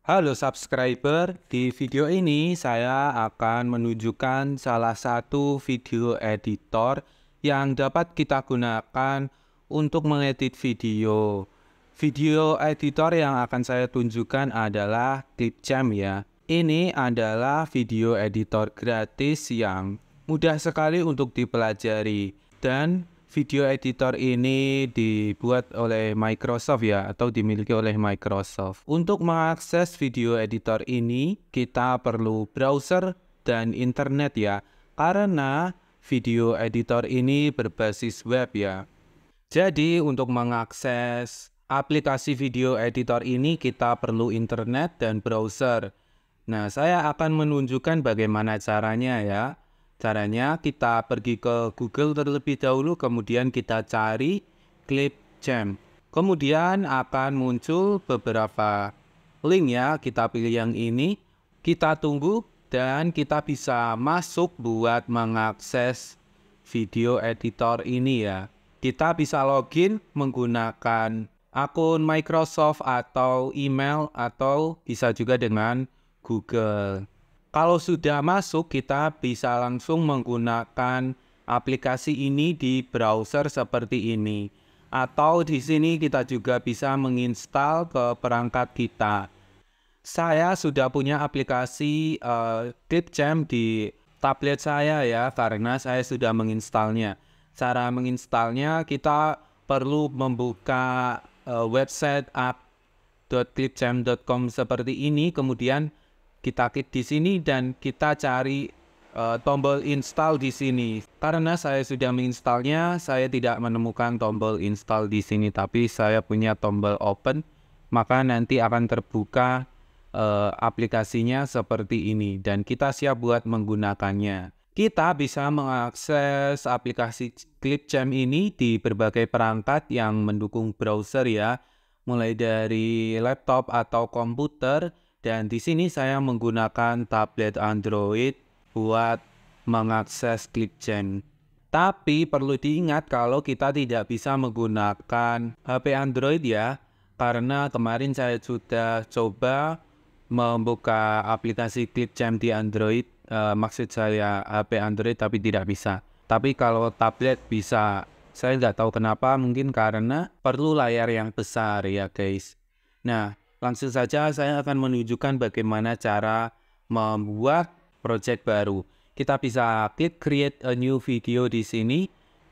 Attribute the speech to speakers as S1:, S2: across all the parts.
S1: Halo subscriber, di video ini saya akan menunjukkan salah satu video editor yang dapat kita gunakan untuk mengedit video. Video editor yang akan saya tunjukkan adalah Clipchamp ya. Ini adalah video editor gratis yang mudah sekali untuk dipelajari dan video editor ini dibuat oleh Microsoft ya, atau dimiliki oleh Microsoft. Untuk mengakses video editor ini, kita perlu browser dan internet ya, karena video editor ini berbasis web ya. Jadi untuk mengakses aplikasi video editor ini, kita perlu internet dan browser. Nah, saya akan menunjukkan bagaimana caranya ya. Caranya kita pergi ke Google terlebih dahulu, kemudian kita cari Clipchamp. Kemudian akan muncul beberapa link ya, kita pilih yang ini. Kita tunggu dan kita bisa masuk buat mengakses video editor ini ya. Kita bisa login menggunakan akun Microsoft atau email atau bisa juga dengan Google. Kalau sudah masuk, kita bisa langsung menggunakan aplikasi ini di browser seperti ini. Atau di sini kita juga bisa menginstal ke perangkat kita. Saya sudah punya aplikasi Clipchamp di tablet saya ya, karena saya sudah menginstalnya. Cara menginstalnya kita perlu membuka website app.clipchamp.com seperti ini, kemudian kita klik di sini dan kita cari tombol install di sini. Karena saya sudah menginstalnya, saya tidak menemukan tombol install di sini, tapi saya punya tombol open, maka nanti akan terbuka aplikasinya seperti ini dan kita siap buat menggunakannya. Kita bisa mengakses aplikasi Clipchamp ini di berbagai perangkat yang mendukung browser ya, mulai dari laptop atau komputer. Dan di sini saya menggunakan tablet Android buat mengakses Clipchamp. Tapi perlu diingat kalau kita tidak bisa menggunakan HP Android ya, karena kemarin saya sudah coba membuka aplikasi Clipchamp di Android, maksud saya HP Android, tapi tidak bisa. Tapi kalau tablet bisa. Saya nggak tahu kenapa, mungkin karena perlu layar yang besar ya guys. Nah, langsung saja saya akan menunjukkan bagaimana cara membuat project baru. Kita bisa klik create a new video di sini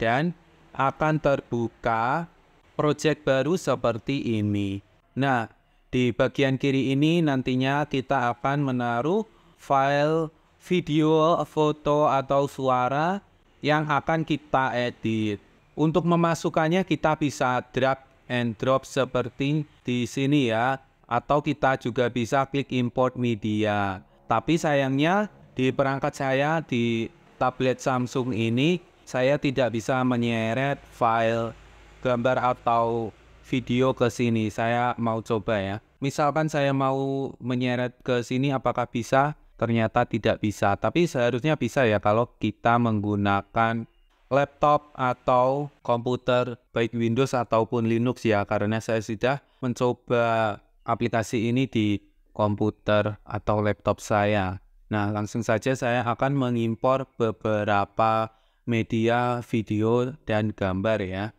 S1: dan akan terbuka project baru seperti ini. Nah, di bagian kiri ini nantinya kita akan menaruh file video, foto atau suara yang akan kita edit. Untuk memasukkannya kita bisa drag and drop seperti di sini ya. Atau kita juga bisa klik import media. Tapi sayangnya di perangkat saya di tablet Samsung ini saya tidak bisa menyeret file gambar atau video ke sini. Saya mau coba ya. Misalkan saya mau menyeret ke sini, apakah bisa? Ternyata tidak bisa. Tapi seharusnya bisa ya kalau kita menggunakan laptop atau komputer baik Windows ataupun Linux ya, karena saya sudah mencoba aplikasi ini di komputer atau laptop saya. Nah, langsung saja saya akan mengimpor beberapa media video dan gambar ya.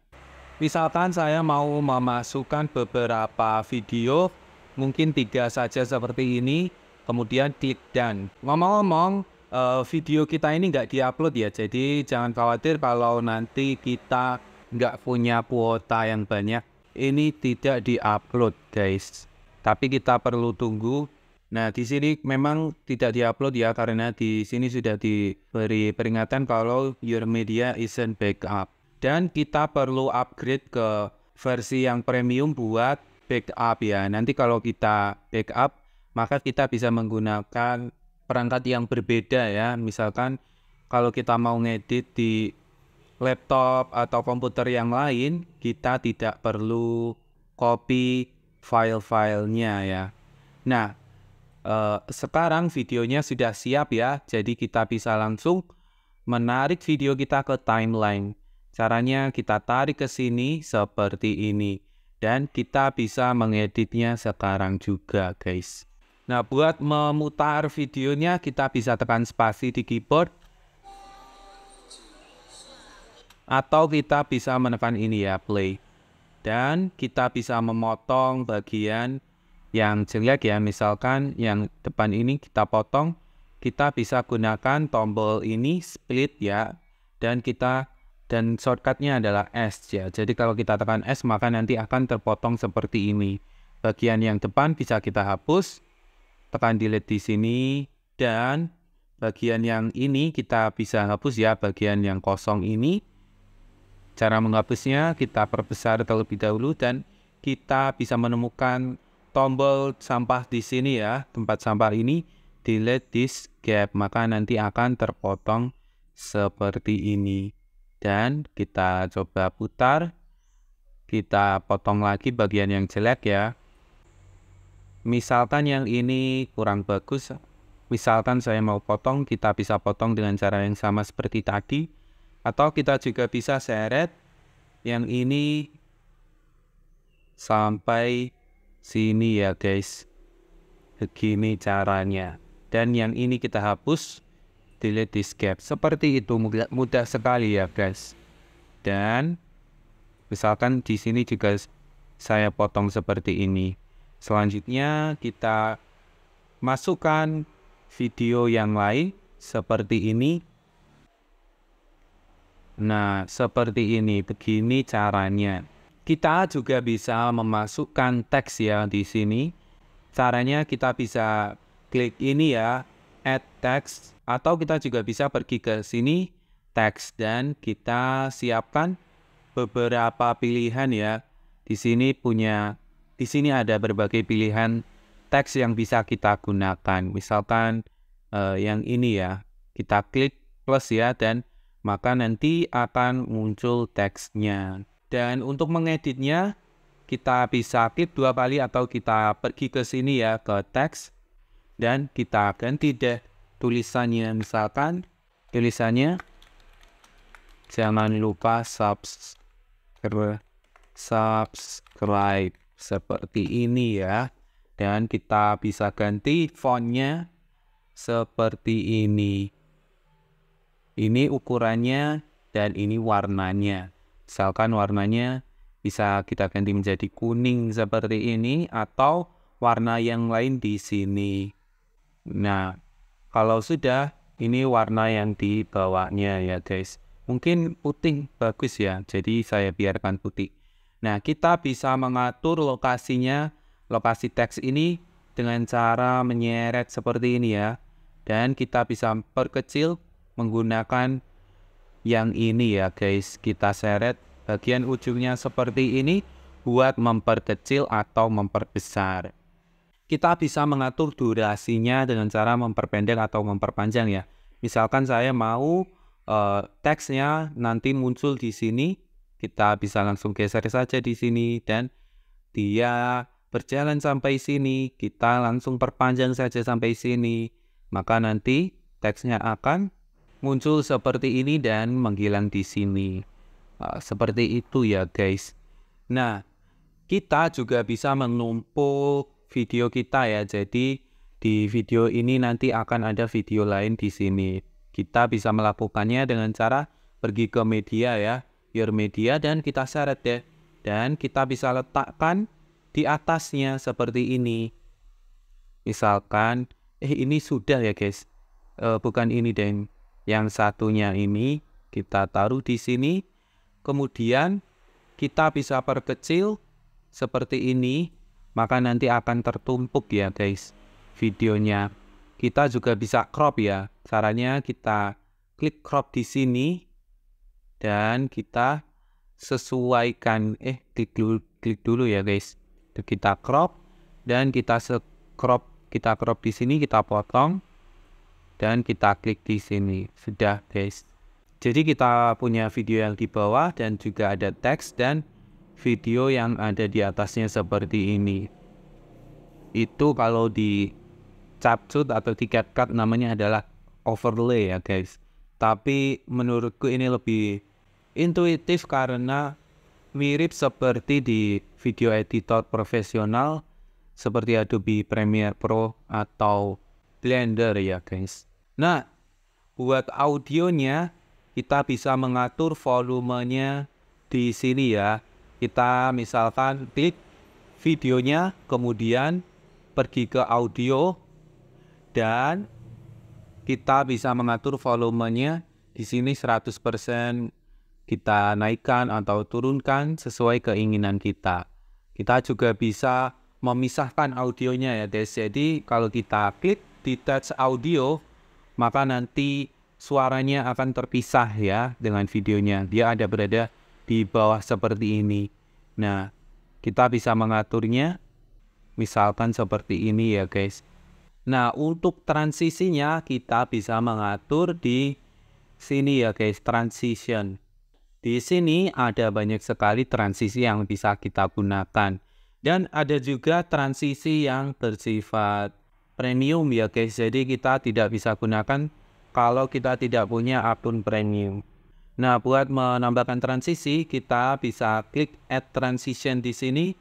S1: Misalkan saya mau memasukkan beberapa video, mungkin 3 saja seperti ini, kemudian klik done. Ngomong-ngomong, video kita ini nggak diupload ya, jadi jangan khawatir kalau nanti kita nggak punya kuota yang banyak. Ini tidak diupload guys. Tapi kita perlu tunggu. Nah, di sini memang tidak diupload ya, karena di sini sudah diberi peringatan kalau your media isn't backup. Dan kita perlu upgrade ke versi yang premium buat backup ya. Nanti kalau kita backup, maka kita bisa menggunakan perangkat yang berbeda ya. Misalkan kalau kita mau ngedit di laptop atau komputer yang lain, kita tidak perlu copy file-filenya ya. Nah, sekarang videonya sudah siap ya, jadi kita bisa langsung menarik video kita ke timeline. Caranya kita tarik ke sini seperti ini, dan kita bisa mengeditnya sekarang juga guys. Nah, buat memutar videonya kita bisa tekan spasi di keyboard, atau kita bisa menekan ini ya, play. Dan kita bisa memotong bagian yang jelek ya, misalkan yang depan ini kita potong, kita bisa gunakan tombol ini split ya, dan shortcutnya adalah S ya. Jadi kalau kita tekan S maka nanti akan terpotong seperti ini. Bagian yang depan bisa kita hapus, tekan delete di sini, dan bagian yang ini kita bisa hapus ya, bagian yang kosong ini. Cara menghapusnya kita perbesar terlebih dahulu dan kita bisa menemukan tombol sampah di sini ya, tempat sampah ini, delete this gap, maka nanti akan terpotong seperti ini. Dan kita coba putar, kita potong lagi bagian yang jelek ya. Misalkan yang ini kurang bagus, misalkan saya mau potong, kita bisa potong dengan cara yang sama seperti tadi. Atau kita juga bisa seret yang ini sampai sini ya guys. Begini caranya. Dan yang ini kita hapus, delete this gap. Seperti itu, mudah sekali ya guys. Dan misalkan di sini juga saya potong seperti ini. Selanjutnya kita masukkan video yang lain seperti ini. Nah, seperti ini, begini caranya. Kita juga bisa memasukkan teks ya di sini. Caranya kita bisa klik ini ya, add text, atau kita juga bisa pergi ke sini, teks, dan kita siapkan beberapa pilihan ya. Di sini ada berbagai pilihan teks yang bisa kita gunakan. Misalkan yang ini ya, kita klik plus ya, dan maka nanti akan muncul teksnya. Dan untuk mengeditnya, kita bisa klik 2 kali atau kita pergi ke sini ya, ke teks. Dan kita ganti deh tulisannya. Misalkan tulisannya, jangan lupa subscribe seperti ini ya. Dan kita bisa ganti fontnya seperti ini. Ini ukurannya dan ini warnanya. Misalkan warnanya bisa kita ganti menjadi kuning seperti ini atau warna yang lain di sini. Nah, kalau sudah, ini warna yang di bawahnya ya guys. Mungkin putih bagus ya, jadi saya biarkan putih. Nah, kita bisa mengatur lokasinya, lokasi teks ini dengan cara menyeret seperti ini ya. Dan kita bisa perkecil menggunakan yang ini ya guys. Kita seret bagian ujungnya seperti ini buat memperkecil atau memperbesar. Kita bisa mengatur durasinya dengan cara memperpendek atau memperpanjang ya. Misalkan saya mau teksnya nanti muncul di sini, kita bisa langsung geser saja di sini dan dia berjalan sampai sini, kita langsung perpanjang saja sampai sini. Maka nanti teksnya akan muncul seperti ini dan menghilang di sini. Seperti itu ya guys. Nah, kita juga bisa menumpuk video kita ya. Jadi di video ini nanti akan ada video lain di sini. Kita bisa melakukannya dengan cara pergi ke media ya, your media, dan kita seret deh. Dan kita bisa letakkan di atasnya seperti ini. Misalkan, ini sudah ya guys. Bukan ini deh. Yang satunya ini kita taruh di sini. Kemudian kita bisa perkecil seperti ini. Maka nanti akan tertumpuk ya guys videonya. Kita juga bisa crop ya. Caranya kita klik crop di sini. Dan kita sesuaikan. Klik dulu ya guys. Kita crop. Dan kita crop di sini, kita potong. Dan kita klik di sini. Sudah guys. Jadi kita punya video yang di bawah dan juga ada teks dan video yang ada di atasnya seperti ini. Itu kalau di CapCut atau di CapCut namanya adalah overlay ya guys. Tapi menurutku ini lebih intuitif karena mirip seperti di video editor profesional seperti Adobe Premiere Pro atau Blender ya guys. Nah, buat audionya kita bisa mengatur volumenya di sini ya. Kita misalkan klik videonya, kemudian pergi ke audio dan kita bisa mengatur volumenya di sini 100% kita naikkan atau turunkan sesuai keinginan kita. Kita juga bisa memisahkan audionya ya guys. Jadi kalau kita klik di touch audio, maka nanti suaranya akan terpisah ya dengan videonya. Dia ada berada di bawah seperti ini. Nah, kita bisa mengaturnya misalkan seperti ini ya guys. Nah, untuk transisinya kita bisa mengatur di sini ya guys, transition. Di sini ada banyak sekali transisi yang bisa kita gunakan. Dan ada juga transisi yang bersifat premium ya guys. Jadi kita tidak bisa gunakan kalau kita tidak punya akun premium. Nah, buat menambahkan transisi, kita bisa klik add transition di sini,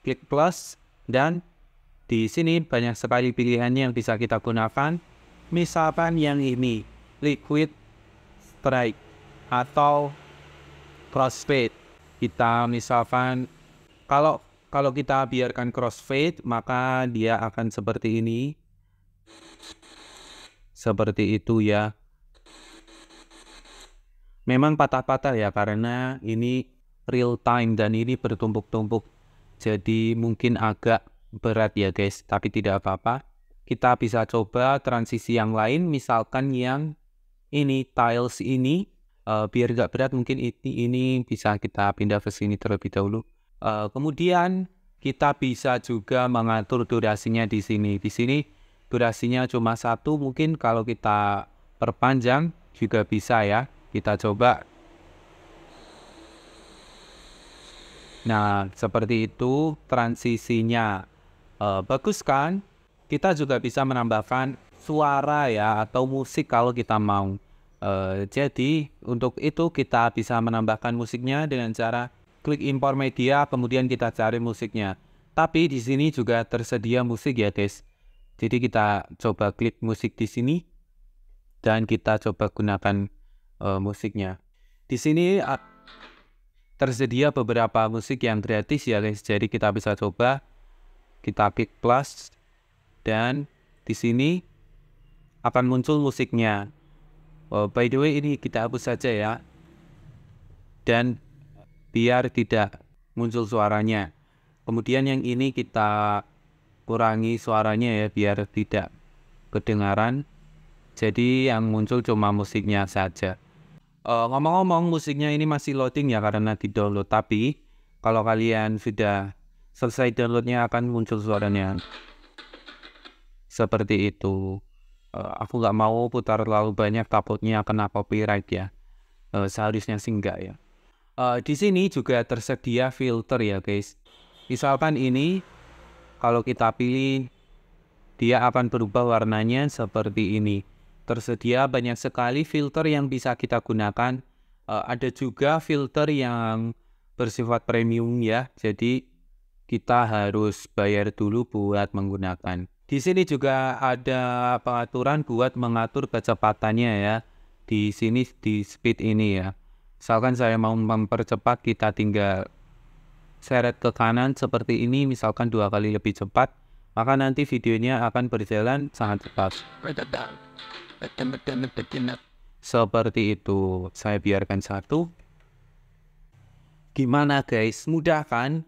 S1: klik plus, dan di sini banyak sekali pilihannya yang bisa kita gunakan. Misalkan yang ini, liquid strike atau crossfade. Kita misalkan kalau kita biarkan crossfade, maka dia akan seperti ini. Seperti itu ya. Memang patah-patah ya karena ini real time dan ini bertumpuk-tumpuk. Jadi mungkin agak berat ya guys, tapi tidak apa-apa. Kita bisa coba transisi yang lain, misalkan yang ini tiles ini. Biar nggak berat mungkin ini bisa kita pindah ke sini terlebih dahulu. Kemudian kita bisa juga mengatur durasinya di sini. Di sini durasinya cuma 1, mungkin kalau kita perpanjang juga bisa ya. Kita coba. Nah, seperti itu transisinya. Bagus kan? Kita juga bisa menambahkan suara ya atau musik kalau kita mau. Jadi untuk itu kita bisa menambahkan musiknya dengan cara klik import media, kemudian kita cari musiknya. Tapi di sini juga tersedia musik ya guys. Jadi kita coba klik musik di sini dan kita coba gunakan musiknya. Di sini tersedia beberapa musik yang gratis ya guys. Jadi kita bisa coba, kita klik plus dan di sini akan muncul musiknya. By the way ini kita hapus saja ya, dan biar tidak muncul suaranya. Kemudian yang ini kita kurangi suaranya ya biar tidak kedengaran. Jadi yang muncul cuma musiknya saja. Ngomong-ngomong musiknya ini masih loading ya karena di download. Tapi kalau kalian sudah selesai downloadnya akan muncul suaranya. Seperti itu. Aku nggak mau putar terlalu banyak, takutnya kena copyright ya. Seharusnya sih enggak ya. Di sini juga tersedia filter ya guys. Misalkan ini kalau kita pilih, dia akan berubah warnanya seperti ini. Tersedia banyak sekali filter yang bisa kita gunakan. Ada juga filter yang bersifat premium ya. Jadi kita harus bayar dulu buat menggunakan. Di sini juga ada pengaturan buat mengatur kecepatannya ya. Di sini di speed ini ya. Misalkan saya mau mempercepat, kita tinggal seret ke kanan seperti ini, misalkan 2 kali lebih cepat, maka nanti videonya akan berjalan sangat cepat. Seperti itu. Saya biarkan 1. Gimana guys? Mudah kan?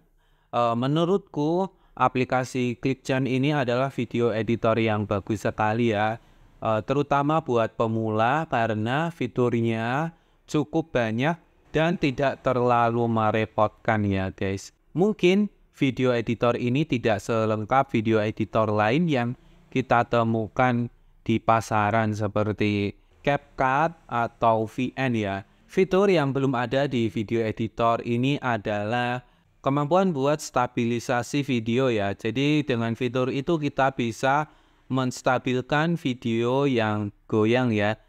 S1: Menurutku aplikasi ClipChamp ini adalah video editor yang bagus sekali ya, terutama buat pemula karena fiturnya cukup banyak dan tidak terlalu merepotkan ya guys. Mungkin video editor ini tidak selengkap video editor lain yang kita temukan di pasaran seperti CapCut atau VN ya. Fitur yang belum ada di video editor ini adalah kemampuan buat stabilisasi video ya. Jadi dengan fitur itu kita bisa menstabilkan video yang goyang ya.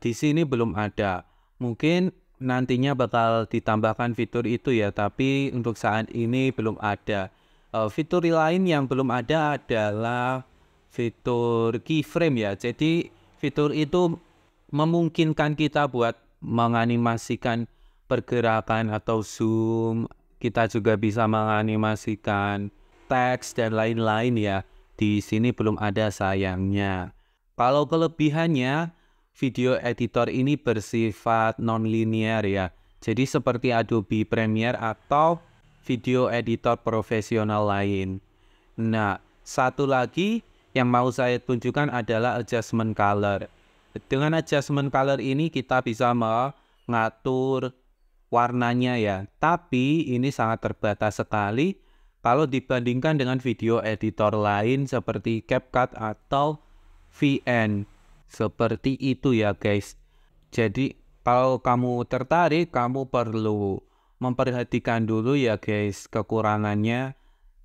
S1: Di sini belum ada. Mungkin nantinya bakal ditambahkan fitur itu ya, tapi untuk saat ini belum ada. Fitur lain yang belum ada adalah fitur keyframe ya. Jadi fitur itu memungkinkan kita buat menganimasikan pergerakan atau zoom. Kita juga bisa menganimasikan teks dan lain-lain ya. Di sini belum ada sayangnya. Kalau kelebihannya, video editor ini bersifat non-linear ya. Jadi seperti Adobe Premiere atau video editor profesional lain. Nah, satu lagi yang mau saya tunjukkan adalah adjustment color. Dengan adjustment color ini kita bisa mengatur warnanya ya. Tapi ini sangat terbatas sekali kalau dibandingkan dengan video editor lain seperti CapCut atau VN. Seperti itu ya guys. Jadi kalau kamu tertarik, kamu perlu memperhatikan dulu ya guys kekurangannya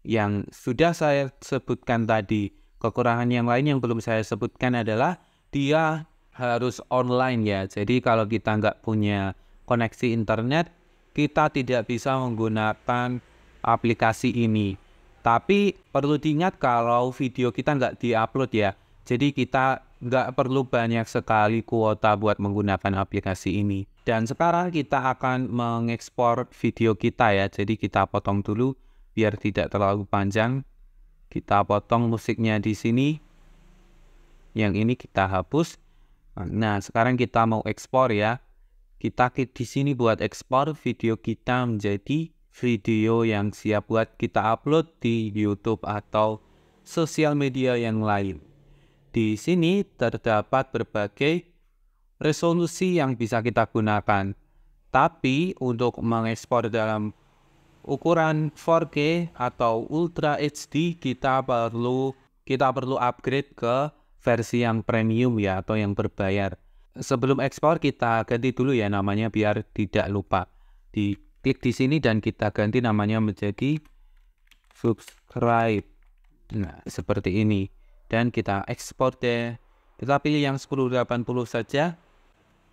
S1: yang sudah saya sebutkan tadi. Kekurangan yang lain yang belum saya sebutkan adalah dia harus online ya. Jadi kalau kita nggak punya koneksi internet, kita tidak bisa menggunakan aplikasi ini. Tapi perlu diingat kalau video kita nggak diupload ya. Jadi kita nggak perlu banyak sekali kuota buat menggunakan aplikasi ini. Dan sekarang kita akan mengekspor video kita ya. Jadi kita potong dulu biar tidak terlalu panjang. Kita potong musiknya di sini. Yang ini kita hapus. Nah, sekarang kita mau ekspor ya. Kita klik di sini buat ekspor video kita menjadi video yang siap buat kita upload di YouTube atau sosial media yang lain. Di sini terdapat berbagai resolusi yang bisa kita gunakan. Tapi untuk mengekspor dalam ukuran 4K atau Ultra HD kita perlu upgrade ke versi yang premium ya atau yang berbayar. Sebelum ekspor kita ganti dulu ya namanya biar tidak lupa. Klik di sini dan kita ganti namanya menjadi subscribe. Nah, seperti ini. Dan kita ekspor deh. Kita pilih yang 1080 saja.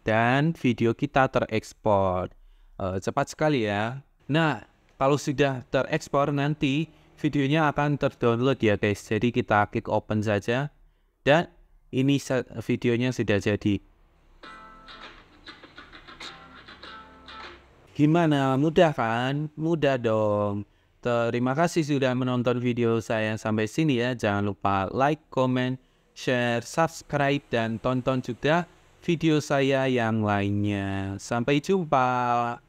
S1: Dan video kita terekspor. Cepat sekali ya. Nah, kalau sudah terekspor nanti videonya akan terdownload ya guys. Jadi kita klik open saja. Dan ini videonya sudah jadi. Gimana? Mudah kan? Mudah dong. Terima kasih sudah menonton video saya sampai sini ya. Jangan lupa like, comment, share, subscribe, dan tonton juga video saya yang lainnya. Sampai jumpa.